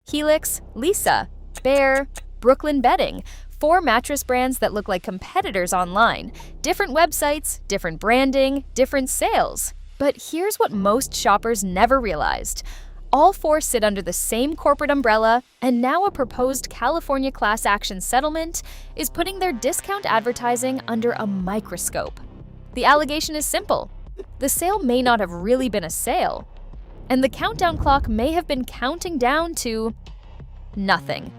Helix, Lisa, Bear, Brooklyn Bedding, four mattress brands that look like competitors online. Different websites, different branding, different sales. But here's what most shoppers never realized. All four sit under the same corporate umbrella, and now a proposed California class action settlement is putting their discount advertising under a microscope. The allegation is simple. The sale may not have really been a sale, and the countdown clock may have been counting down to nothing.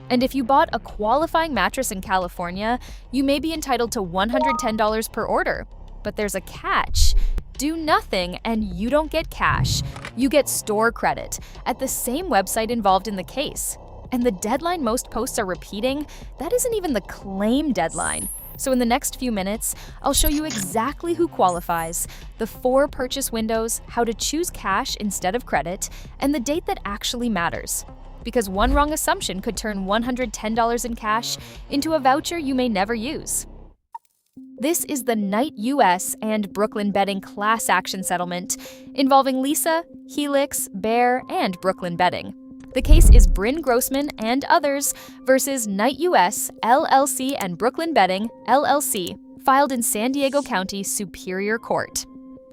And if you bought a qualifying mattress in California, you may be entitled to $110 per order. But there's a catch. Do nothing and you don't get cash. You get store credit at the same website involved in the case. And the deadline most posts are repeating, that isn't even the claim deadline. So in the next few minutes, I'll show you exactly who qualifies, the 4 purchase windows, how to choose cash instead of credit, and the date that actually matters. Because one wrong assumption could turn $110 in cash into a voucher you may never use. This is the Knight US and Brooklyn Bedding class action settlement involving Lisa, Helix, Bear, and Brooklyn Bedding. The case is Bryn Grossman and others versus Knight US, LLC and Brooklyn Bedding, LLC, filed in San Diego County Superior Court.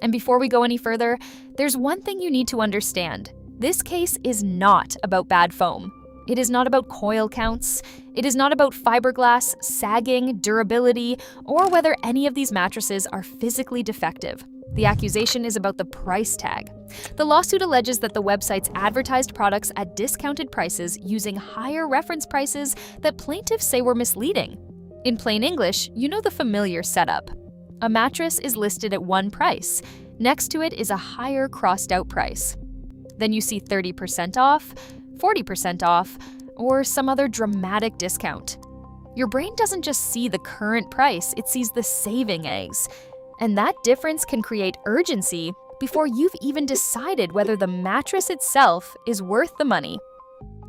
And before we go any further, there's one thing you need to understand. This case is not about bad foam. It is not about coil counts. It is not about fiberglass, sagging, durability, or whether any of these mattresses are physically defective. The accusation is about the price tag. The lawsuit alleges that the websites advertised products at discounted prices using higher reference prices that plaintiffs say were misleading. In plain English, you know the familiar setup. A mattress is listed at one price. Next to it is a higher crossed-out price. Then you see 30% off, 40% off, or some other dramatic discount. Your brain doesn't just see the current price, it sees the saving eggs. And that difference can create urgency before you've even decided whether the mattress itself is worth the money.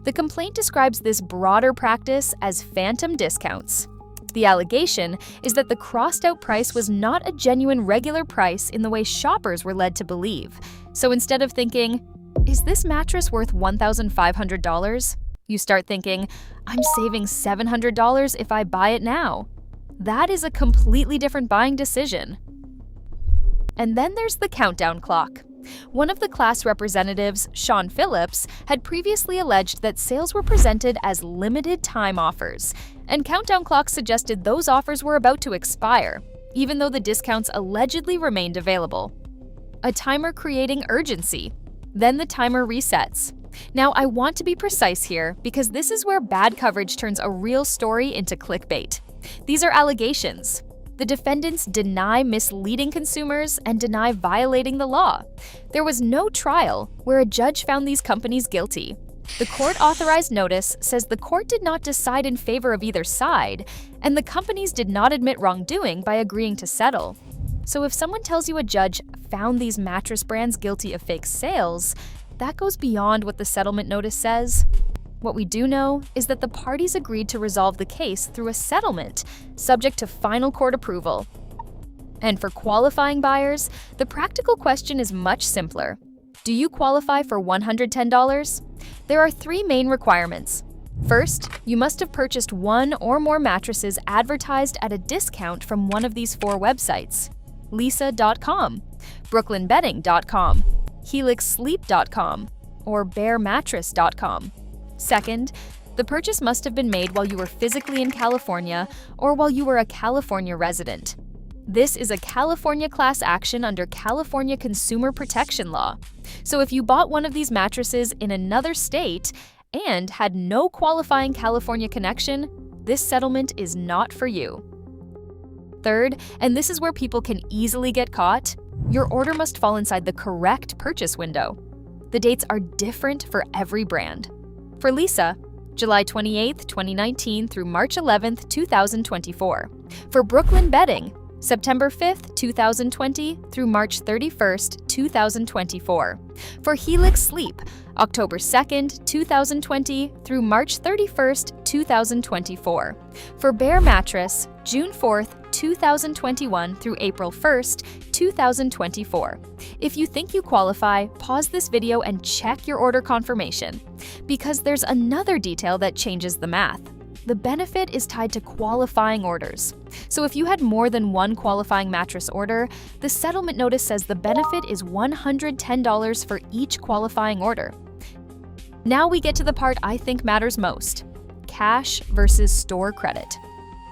The complaint describes this broader practice as phantom discounts. The allegation is that the crossed-out price was not a genuine regular price in the way shoppers were led to believe. So instead of thinking, is this mattress worth $1,500? You start thinking, I'm saving $700 if I buy it now. That is a completely different buying decision. And then there's the countdown clock. One of the class representatives, Sean Phillips, had previously alleged that sales were presented as limited time offers, and countdown clocks suggested those offers were about to expire, even though the discounts allegedly remained available. A timer creating urgency. Then the timer resets. Now, I want to be precise here because this is where bad coverage turns a real story into clickbait. These are allegations. The defendants deny misleading consumers and deny violating the law. There was no trial where a judge found these companies guilty. The court-authorized notice says the court did not decide in favor of either side, and the companies did not admit wrongdoing by agreeing to settle. So if someone tells you a judge found these mattress brands guilty of fake sales, that goes beyond what the settlement notice says. What we do know is that the parties agreed to resolve the case through a settlement, subject to final court approval. And for qualifying buyers, the practical question is much simpler. Do you qualify for $110? There are 3 main requirements. First, you must have purchased one or more mattresses advertised at a discount from one of these 4 websites: Lisa.com, BrooklynBedding.com, HelixSleep.com, or BearMattress.com. Second, the purchase must have been made while you were physically in California or while you were a California resident. This is a California class action under California Consumer Protection Law. So if you bought one of these mattresses in another state and had no qualifying California connection, this settlement is not for you. Third, and this is where people can easily get caught, your order must fall inside the correct purchase window. The dates are different for every brand. For Lisa, July 28, 2019 through March 11, 2024. For Brooklyn Bedding, September 5th, 2020 through March 31st, 2024. For Helix Sleep, October 2nd, 2020 through March 31st, 2024. For Bare Mattress, June 4th, 2021 through April 1st, 2024. If you think you qualify, pause this video and check your order confirmation, because there's another detail that changes the math. The benefit is tied to qualifying orders. So if you had more than one qualifying mattress order, the settlement notice says the benefit is $110 for each qualifying order. Now we get to the part I think matters most: cash versus store credit.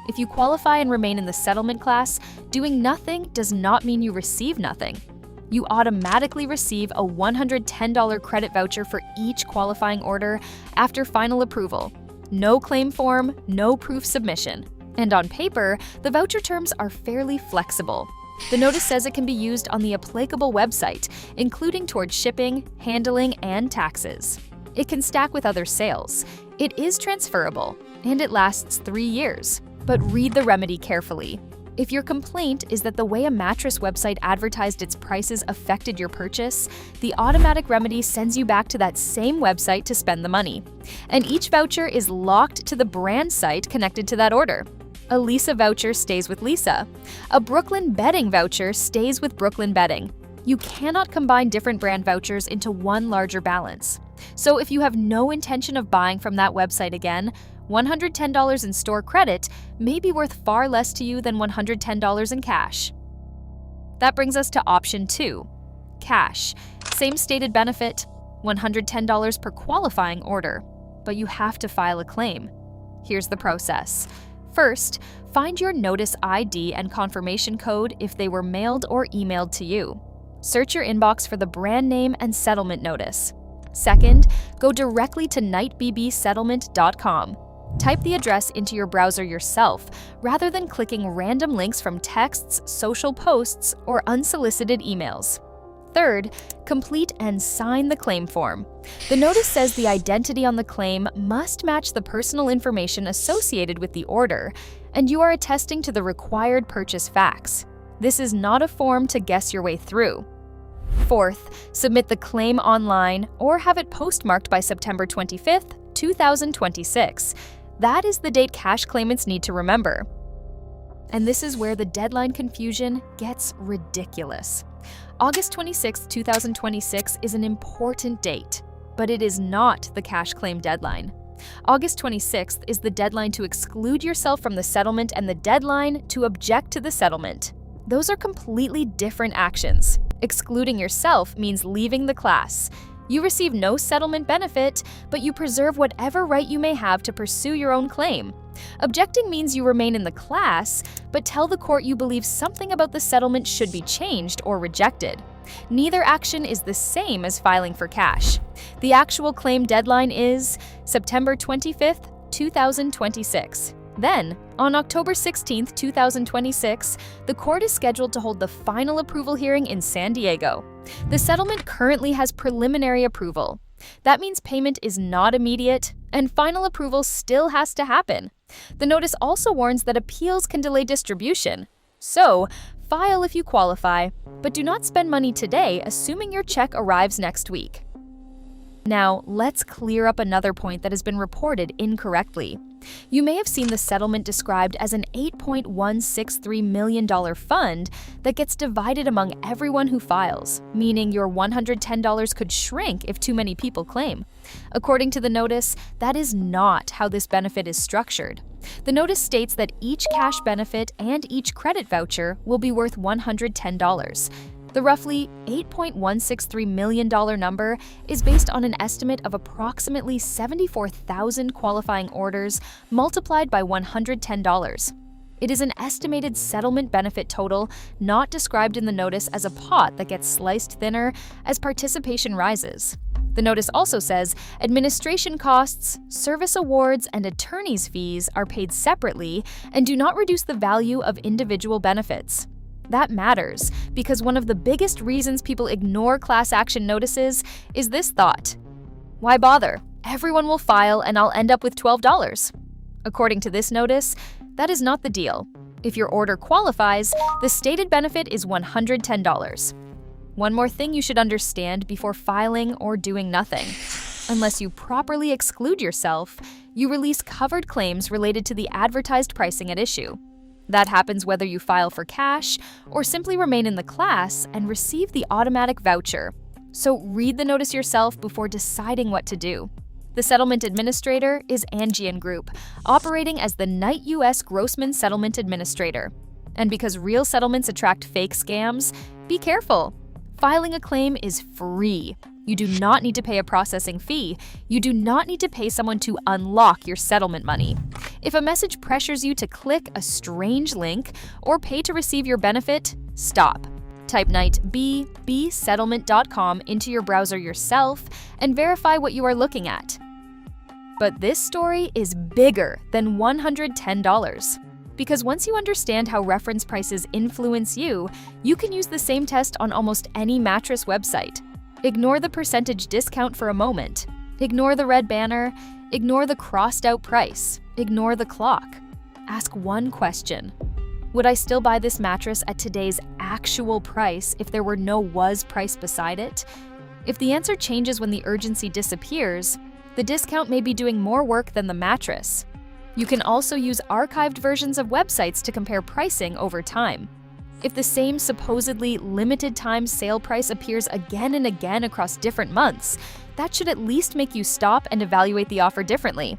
If you qualify and remain in the settlement class, doing nothing does not mean you receive nothing. You automatically receive a $110 credit voucher for each qualifying order after final approval. No claim form, no proof submission. And on paper, the voucher terms are fairly flexible. The notice says it can be used on the applicable website, including towards shipping, handling, and taxes. It can stack with other sales. It is transferable, and it lasts 3 years. But read the remedy carefully. If your complaint is that the way a mattress website advertised its prices affected your purchase, the automatic remedy sends you back to that same website to spend the money. And each voucher is locked to the brand site connected to that order. A Lisa voucher stays with Lisa. A Brooklyn Bedding voucher stays with Brooklyn Bedding. You cannot combine different brand vouchers into one larger balance. So if you have no intention of buying from that website again, $110 in store credit may be worth far less to you than $110 in cash. That brings us to option 2, cash. Same stated benefit, $110 per qualifying order, but you have to file a claim. Here's the process. First, find your notice ID and confirmation code if they were mailed or emailed to you. Search your inbox for the brand name and settlement notice. Second, go directly to nightbbsettlement.com. Type the address into your browser yourself, rather than clicking random links from texts, social posts, or unsolicited emails. Third, complete and sign the claim form. The notice says the identity on the claim must match the personal information associated with the order, and you are attesting to the required purchase facts. This is not a form to guess your way through. Fourth, submit the claim online or have it postmarked by September 25th, 2026. That is the date cash claimants need to remember. And this is where the deadline confusion gets ridiculous. August 26, 2026 is an important date, but it is not the cash claim deadline. August 26th is the deadline to exclude yourself from the settlement and the deadline to object to the settlement. Those are completely different actions. Excluding yourself means leaving the class. You receive no settlement benefit, but you preserve whatever right you may have to pursue your own claim. Objecting means you remain in the class, but tell the court you believe something about the settlement should be changed or rejected. Neither action is the same as filing for cash. The actual claim deadline is September 25th, 2026. Then, on October 16, 2026, the court is scheduled to hold the final approval hearing in San Diego. The settlement currently has preliminary approval. That means payment is not immediate, and final approval still has to happen. The notice also warns that appeals can delay distribution. So, file if you qualify, but do not spend money today assuming your check arrives next week. Now, let's clear up another point that has been reported incorrectly. You may have seen the settlement described as an $8.163 million fund that gets divided among everyone who files, meaning your $110 could shrink if too many people claim. According to the notice, that is not how this benefit is structured. The notice states that each cash benefit and each credit voucher will be worth $110. The roughly $8.163 million number is based on an estimate of approximately 74,000 qualifying orders multiplied by $110. It is an estimated settlement benefit total, not described in the notice as a pot that gets sliced thinner as participation rises. The notice also says administration costs, service awards, and attorney's fees are paid separately and do not reduce the value of individual benefits. That matters, because one of the biggest reasons people ignore class action notices is this thought: why bother? Everyone will file and I'll end up with $12. According to this notice, that is not the deal. If your order qualifies, the stated benefit is $110. One more thing you should understand before filing or doing nothing. Unless you properly exclude yourself, you release covered claims related to the advertised pricing at issue. That happens whether you file for cash or simply remain in the class and receive the automatic voucher. So read the notice yourself before deciding what to do. The settlement administrator is Angian Group, operating as the Knight U.S. Grossman Settlement Administrator. And because real settlements attract fake scams, be careful. Filing a claim is free. You do not need to pay a processing fee. You do not need to pay someone to unlock your settlement money. If a message pressures you to click a strange link or pay to receive your benefit, stop. Type knightbbsettlement.com into your browser yourself and verify what you are looking at. But this story is bigger than $110. Because once you understand how reference prices influence you, you can use the same test on almost any mattress website. Ignore the percentage discount for a moment. Ignore the red banner. Ignore the crossed out price. Ignore the clock. Ask one question. Would I still buy this mattress at today's actual price if there were no was price beside it? If the answer changes when the urgency disappears, the discount may be doing more work than the mattress. You can also use archived versions of websites to compare pricing over time. If the same supposedly limited time sale price appears again and again across different months, that should at least make you stop and evaluate the offer differently.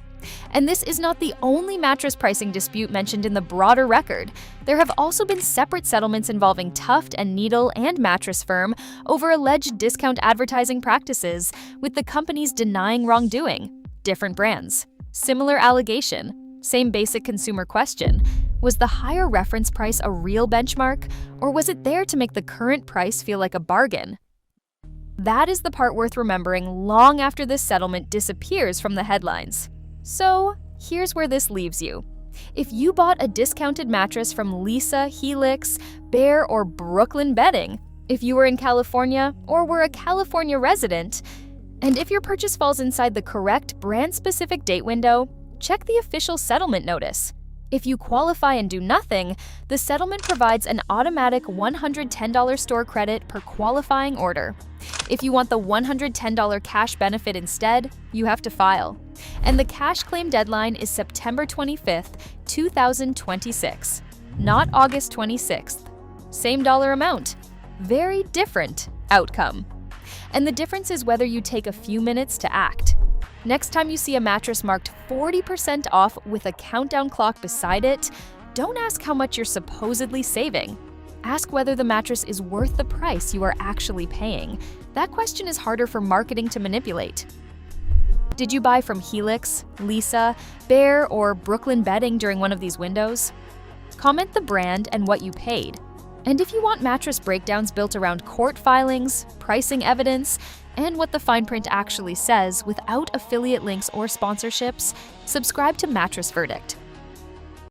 And this is not the only mattress pricing dispute mentioned in the broader record. There have also been separate settlements involving Tuft and Needle and Mattress Firm over alleged discount advertising practices, with the companies denying wrongdoing. Different brands. Similar allegation. Same basic consumer question. Was the higher reference price a real benchmark, or was it there to make the current price feel like a bargain? That is the part worth remembering long after this settlement disappears from the headlines. So, here's where this leaves you. If you bought a discounted mattress from Lisa, Helix, Bear, or Brooklyn Bedding, if you were in California or were a California resident, and if your purchase falls inside the correct brand-specific date window, check the official settlement notice. If you qualify and do nothing, the settlement provides an automatic $110 store credit per qualifying order. If you want the $110 cash benefit instead, you have to file. And the cash claim deadline is September 25th, 2026, not August 26th. Same dollar amount, very different outcome. And the difference is whether you take a few minutes to act. Next time you see a mattress marked 40% off with a countdown clock beside it, don't ask how much you're supposedly saving. Ask whether the mattress is worth the price you are actually paying. That question is harder for marketing to manipulate. Did you buy from Helix, Lisa, Bear, or Brooklyn Bedding during one of these windows? Comment the brand and what you paid. And if you want mattress breakdowns built around court filings, pricing evidence, and what the fine print actually says without affiliate links or sponsorships, subscribe to Mattress Verdict.